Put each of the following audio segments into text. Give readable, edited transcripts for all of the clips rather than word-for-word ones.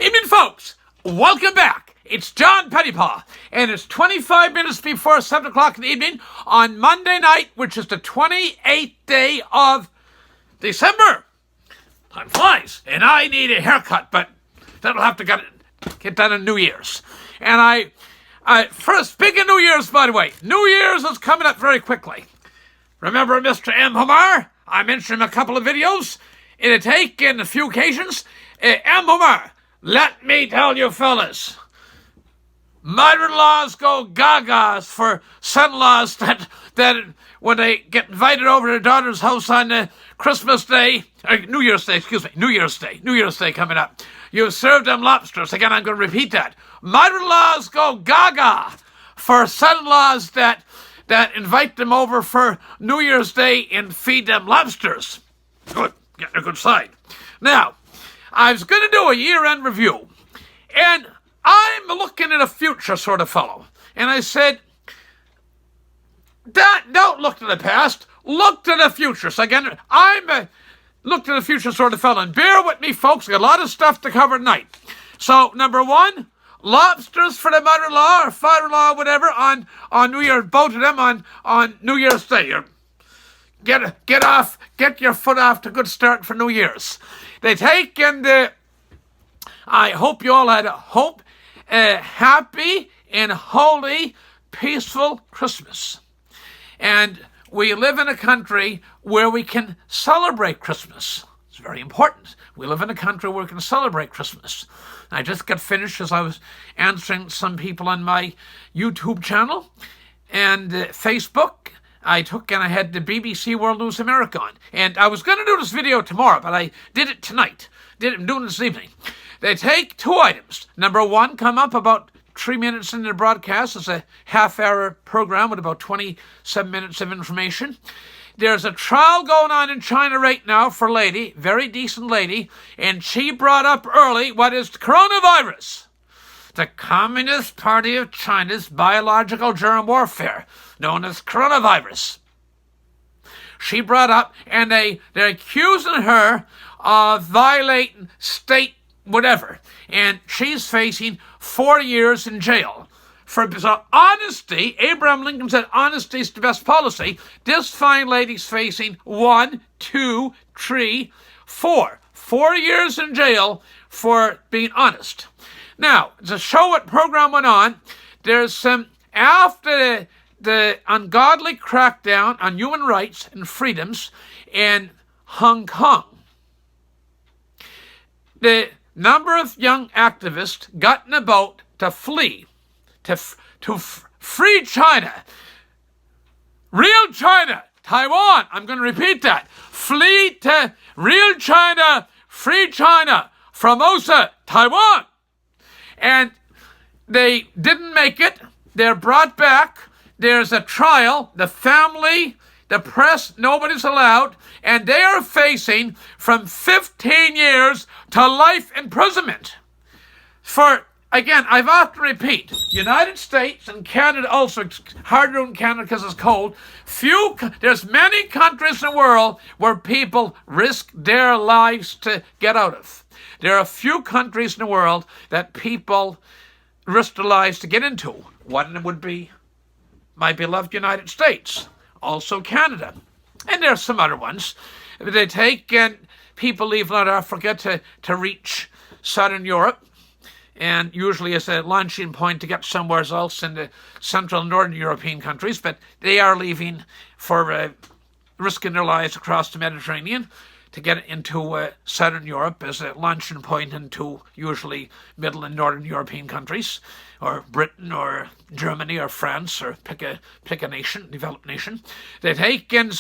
Evening, folks. Welcome back. It's John Pettipas, and it's 25 minutes before 7 o'clock in the evening on Monday night, which is the 28th day of December. Time flies, and I need a haircut, but that'll have to get done on New Year's. And first, speaking of New Year's, by the way, New Year's is coming up very quickly. Remember Mr. M. Homar? I mentioned him a couple of videos. It'll take in a few occasions. M. Homar, let me tell you fellas, mother-in-laws go gagas for son-in-laws that when they get invited over to their daughter's house on Christmas Day, New Year's Day coming up. You serve them lobsters. Again, I'm going to repeat that. Mother-in-laws go gaga for son-in-laws that invite them over for New Year's Day and feed them lobsters. Good. Getting a good sign. Now, I was going to do a year-end review, and I'm looking at a future sort of fellow. And I said, don't look to the past, look to the future. So again, I'm a look to the future sort of fellow. And bear with me, folks, I got a lot of stuff to cover tonight. So, number one, lobsters for the mother-in-law or father-in-law, whatever, on New Year's, both of them on New Year's Day. Get your foot off to a good start for New Year's. They take and I hope you all had a happy and holy, peaceful Christmas. And we live in a country where we can celebrate Christmas. It's very important. We live in a country where we can celebrate Christmas. I just got finished as I was answering some people on my YouTube channel and Facebook. I had the BBC World News America on. And I was going to do this video tomorrow, but I did it tonight. I'm doing it this evening. They take two items. Number one, come up about 3 minutes into the broadcast. It's a half-hour program with about 27 minutes of information. There's a trial going on in China right now for a lady, very decent lady, and she brought up early what is coronavirus. The Communist Party of China's biological germ warfare, known as coronavirus. She brought up, and they're accusing her of violating state whatever, and she's facing 4 years in jail. So honesty, Abraham Lincoln said honesty is the best policy. This fine lady's facing 1, 2, 3, 4. 4 years in jail for being honest. Now, to show what program went on, there's some, after the ungodly crackdown on human rights and freedoms in Hong Kong, the number of young activists got in a boat to flee to free China. Real China, Taiwan. I'm going to repeat that. Flee to real China, free China, Formosa, Taiwan. And they didn't make it. They're brought back. There's a trial. The family, the press, nobody's allowed. And they are facing from 15 years to life imprisonment. Again, I've often repeat, United States and Canada also, it's harder in Canada because it's cold. There's many countries in the world where people risk their lives to get out of. There are a few countries in the world that people risk their lives to get into. One of them would be my beloved United States, also Canada. And there are some other ones. They take and people leave North Africa to reach Southern Europe, and usually as a launching point to get somewhere else in the Central and Northern European countries, but they are leaving for risking their lives across the Mediterranean to get into Southern Europe as a launching point into usually Middle and Northern European countries, or Britain or Germany or France, or pick a nation, developed nation. They take, and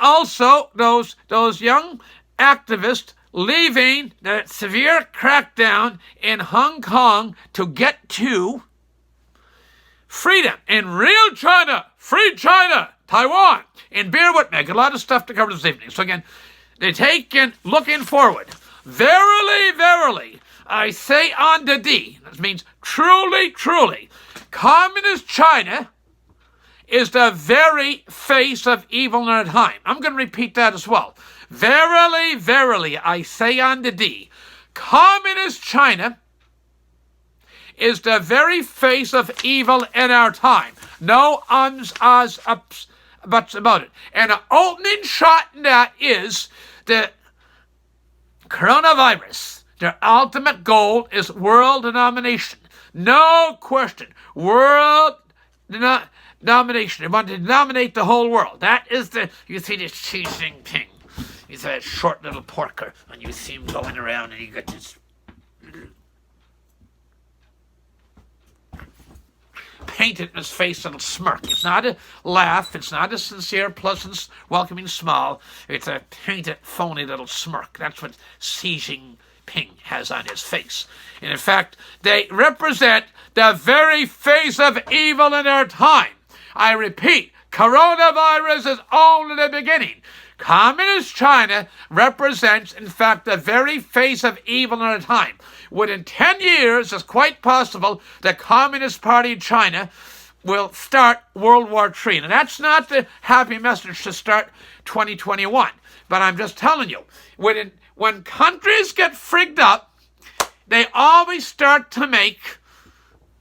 also those young activists leaving the severe crackdown in Hong Kong to get to freedom in real China, free China, Taiwan. And bear with me, I got a lot of stuff to cover this evening. So again, they take in looking forward. Verily, verily, I say unto thee, that means truly, truly, communist China is the very face of evil in our time. I'm going to repeat that as well. Verily, verily, I say unto thee, Communist China is the very face of evil in our time. No ums, ahs, ups, buts about it. And an opening shot in that is the coronavirus. Their ultimate goal is world domination. No question. World domination. They want to dominate the whole world. That is you see this Xi Jinping. He's a short little porker, and you see him going around, and you get this painted in his face little smirk. It's not a laugh. It's not a sincere, pleasant, welcoming smile. It's a painted, phony little smirk. That's what Xi Jinping has on his face. And in fact, they represent the very face of evil in our time. I repeat, coronavirus is only the beginning. Communist China represents, in fact, the very face of evil in our time. Within 10 years, it's quite possible the Communist Party of China will start World War III. And that's not the happy message to start 2021. But I'm just telling you, when countries get frigged up, they always start to make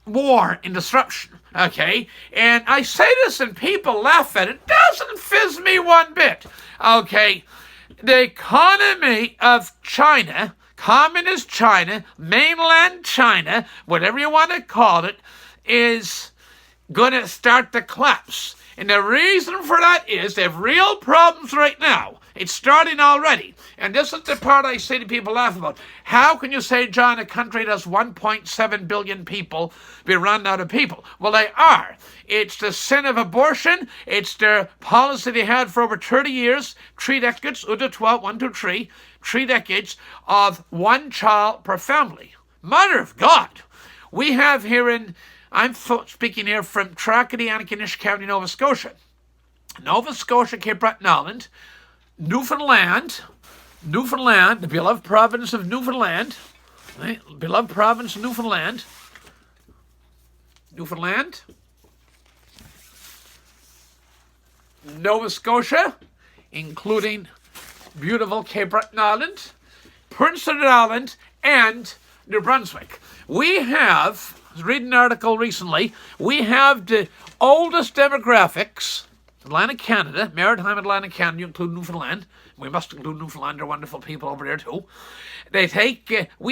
war and disruption. Okay? And I say this and people laugh at it. It doesn't fizz me one bit. Okay? The economy of China, Communist China, mainland China, whatever you want to call it, is going to start to collapse. And the reason for that is they have real problems right now. It's starting already. And this is the part I say to people laugh about. How can you say, John, a country that's 1.7 billion people be run out of people? Well, they are. It's the sin of abortion. It's their policy they had for over 30 years, 3 decades, 3 decades of one child per family. Mother of God. We have here I'm speaking here from Tracadie, Antigonish County, Nova Scotia. Nova Scotia, Cape Breton Island, Newfoundland, the beloved province of Newfoundland, right? Beloved province of Newfoundland, Nova Scotia, including beautiful Cape Breton Island, Prince Edward Island, and New Brunswick. I was reading an article recently, we have the oldest demographics, Atlantic Canada, maritime Atlantic Canada, you include Newfoundland. We must include Newfoundland, they're wonderful people over there too. We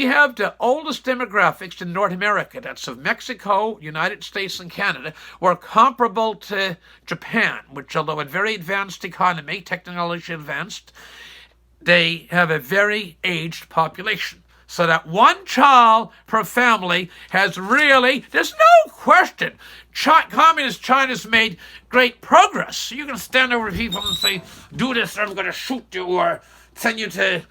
have the oldest demographics in North America. That's of Mexico, United States, and Canada. We're comparable to Japan, which although a very advanced economy, technologically advanced, they have a very aged population. So that one child per family has really, there's no question, Communist China's made great progress. You can stand over people and say, do this or I'm going to shoot you or send you to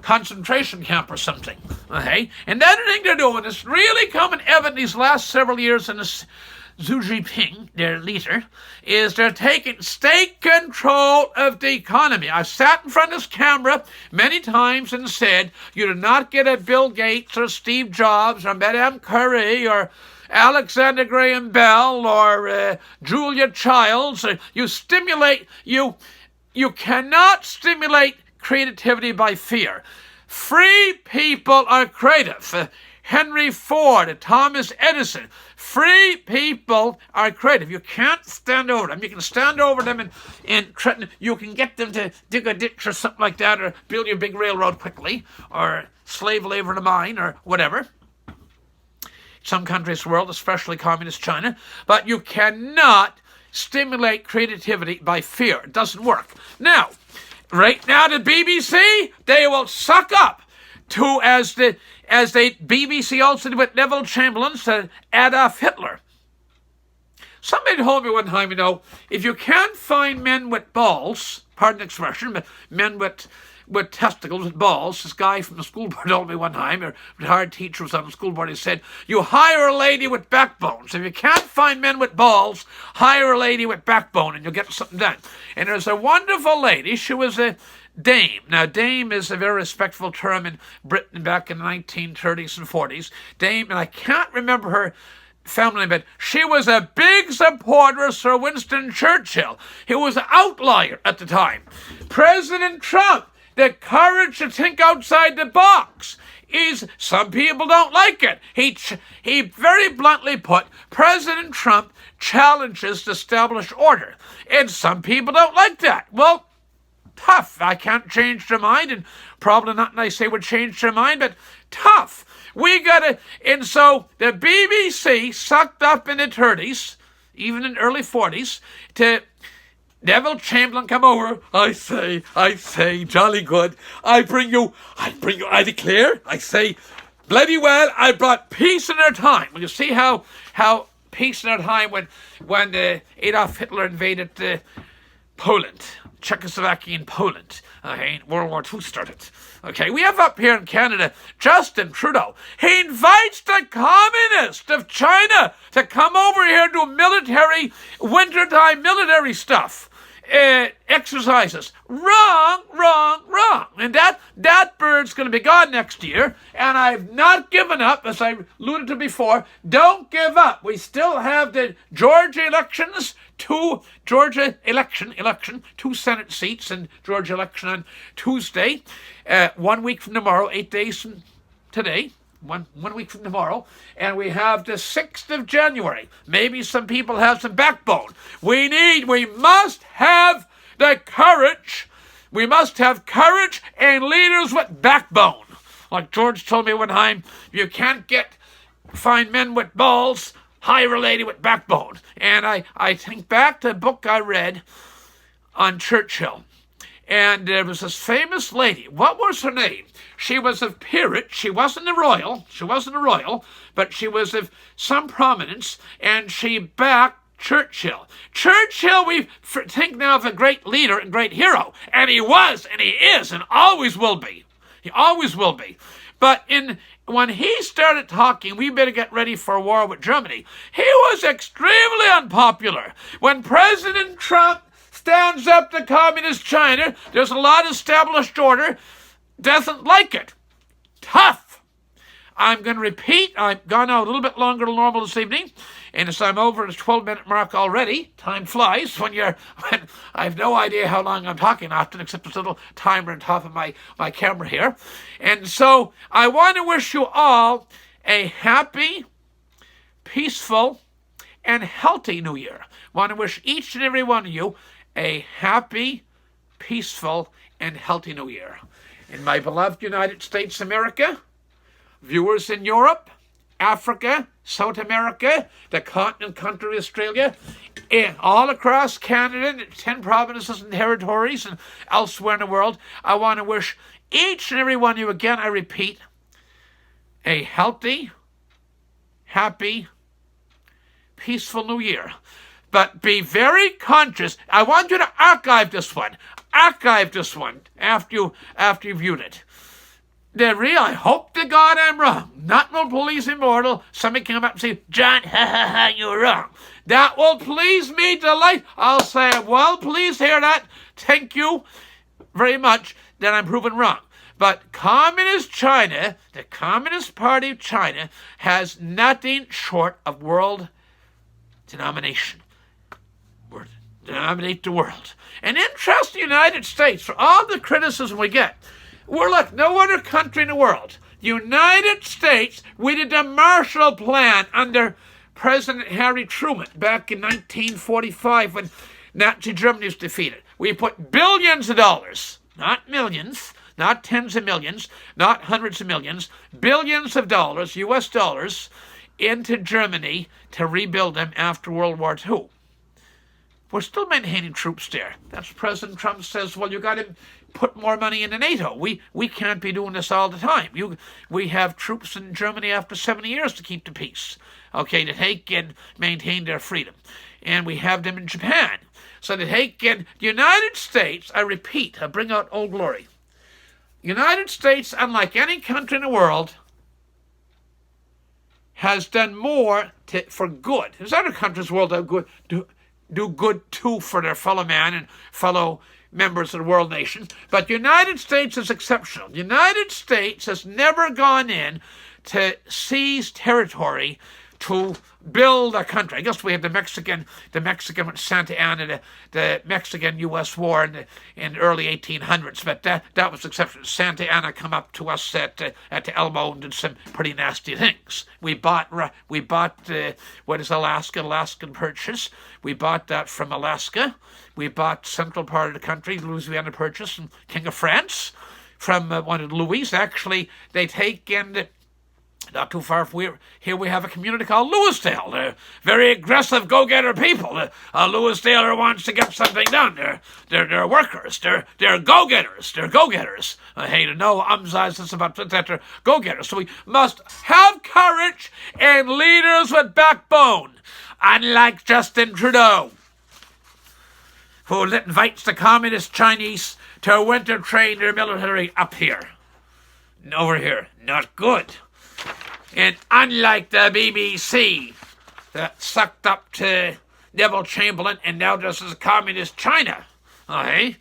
concentration camp or something. Okay? And the other thing they're doing is really coming evident these last several years in this Xi Jinping, their leader, is they're taking state control of the economy. I've sat in front of this camera many times and said, you do not get a Bill Gates or Steve Jobs or Madame Curie or Alexander Graham Bell or Julia Childs. You cannot stimulate creativity by fear. Free people are creative. Henry Ford, Thomas Edison. Free people are creative. You can't stand over them. You can stand over them and threaten. You can get them to dig a ditch or something like that, or build you a big railroad quickly, or slave labor in a mine, or whatever. Some countries in the world, especially Communist China. But you cannot stimulate creativity by fear. It doesn't work. Now, right now, the BBC, they will suck up to, as the BBC also did with Neville Chamberlain, said Adolf Hitler. Somebody told me one time, if you can't find men with balls, pardon the expression, but men with testicles, with balls, this guy from the school board told me one time, a retired teacher was on the school board, he said, you hire a lady with backbone. So if you can't find men with balls, hire a lady with backbone and you'll get something done. And there's a wonderful lady, she was a dame. Now, dame is a very respectful term in Britain back in the 1930s and 40s. Dame, and I can't remember her family name, but she was a big supporter of Sir Winston Churchill. He was an outlier at the time. President Trump, the courage to think outside the box. some people don't like it. He very bluntly put, President Trump challenges the established order. And some people don't like that. Well, tough. I can't change their mind, and probably nothing I say would change their mind, but tough. And so the BBC sucked up in the 30s, even in early 40s, to Neville Chamberlain come over. I say, jolly good. I declare, I say, bloody well, I brought peace in our time. Well, you see how peace in our time when Adolf Hitler invaded Poland, Czechoslovakia and Poland. World War II started. Okay, we have up here in Canada Justin Trudeau. He invites the communists of China to come over here and do wintertime military stuff. Exercises. Wrong. And that bird's going to be gone next year, and I've not given up, as I alluded to before. Don't give up. We still have the Georgia elections, two Senate seats, and Georgia election on Tuesday, 1 week from tomorrow, 8 days from today. One week from tomorrow, and we have the 6th of January. Maybe some people have some backbone. We must have the courage. We must have courage and leaders with backbone. Like George told me one time, you can't find men with balls, hire a lady with backbone. And I think back to a book I read on Churchill. And there was this famous lady. What was her name? She was of peerage. She wasn't a royal, but she was of some prominence, and she backed Churchill. Churchill, we think now of a great leader and great hero, and he was, and he is, and always will be. He always will be. But when he started talking, we better get ready for a war with Germany, he was extremely unpopular. When President Trump stands up to communist China, there's a lot of established order, doesn't like it. Tough. I'm going to repeat, I've gone out a little bit longer than normal this evening, and as I'm over the 12-minute mark already, time flies when I have no idea how long I'm talking often, except this little timer on top of my camera here. And so I want to wish you all a happy, peaceful, and healthy New Year. I want to wish each and every one of you a happy, peaceful, and healthy New Year. In my beloved United States of America, viewers in Europe, Africa, South America, the continent country of Australia, and all across Canada, 10 provinces and territories, and elsewhere in the world, I want to wish each and every one of you, again, I repeat, a healthy, happy, peaceful New Year. But be very conscious. I want you to archive this one. Archive this one after you viewed it. I hope to God I'm wrong. Not no police immortal. Somebody come up and say, John, you're wrong. That will please me delight. I'll say, well, please hear that. Thank you very much. Then I'm proven wrong. But Communist China, the Communist Party of China, has nothing short of world domination. Dominate the world. And interest the United States, for all the criticism we get, we're like no other country in the world. The United States, we did the Marshall Plan under President Harry Truman back in 1945 when Nazi Germany was defeated. We put billions of dollars, not millions, not tens of millions, not hundreds of millions, billions of dollars, U.S. dollars, into Germany to rebuild them after World War II. We're still maintaining troops there. That's what President Trump says, well, you got to put more money into NATO. We can't be doing this all the time. We have troops in Germany after 70 years to keep the peace, okay, to take and maintain their freedom. And we have them in Japan. So to take in the United States, I repeat, I bring out Old Glory. United States, unlike any country in the world, has done more for good. There's other countries in the world that do good too for their fellow man and fellow members of the world nations. But the United States is exceptional. The United States has never gone in to seize territory to build a country. I guess we had the Mexican with Santa Anna, the Mexican-U.S. war in the early 1800s, but that was the exception. Santa Anna come up to us at Elmo and did some pretty nasty things. We bought what is Alaskan Purchase. We bought that from Alaska. We bought central part of the country, Louisiana Purchase, and King of France from one of Louis. Actually, they take in. Not too far from here, we have a community called Lewisdale. They're very aggressive, go-getter people. Lewisdale wants to get something done. They're workers. They're go-getters. They're go-getters. I hate to know umzizes about that. They're go-getters. So we must have courage and leaders with backbone, unlike Justin Trudeau, who invites the communist Chinese to winter train their military up here. And over here. Not good. And unlike the BBC that sucked up to Neville Chamberlain and now this is communist China, okay?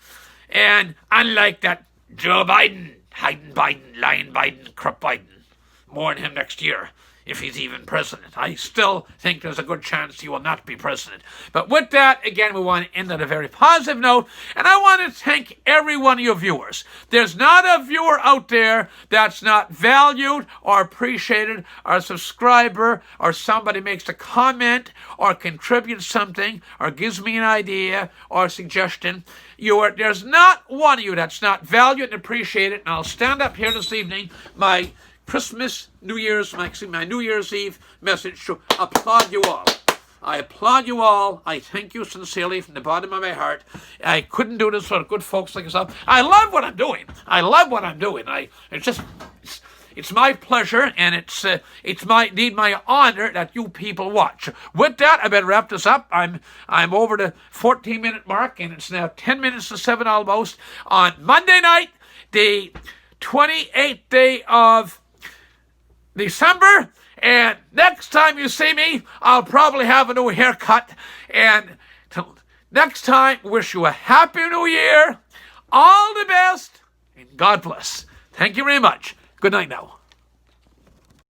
And unlike that Joe Biden, hiding Biden, lying Biden, corrupt Biden, more than him next year, if he's even president. I still think there's a good chance he will not be president. But with that, again, we want to end on a very positive note, and I want to thank every one of you viewers. There's not a viewer out there that's not valued or appreciated, or a subscriber, or somebody makes a comment, or contributes something, or gives me an idea or a suggestion. There's not one of you that's not valued and appreciated, and I'll stand up here this evening, my New Year's Eve message to applaud you all. I applaud you all. I thank you sincerely from the bottom of my heart. I couldn't do this for good folks like yourself. I love what I'm doing. It's my pleasure, and it's my honor that you people watch. With that, I better wrap this up. I'm over the 14-minute mark, and it's now 10 minutes to 7 almost on Monday night, the 28th day of December, and next time you see me, I'll probably have a new haircut. And till next time, wish you a happy new year, all the best, and God bless. Thank you very much. Good night now.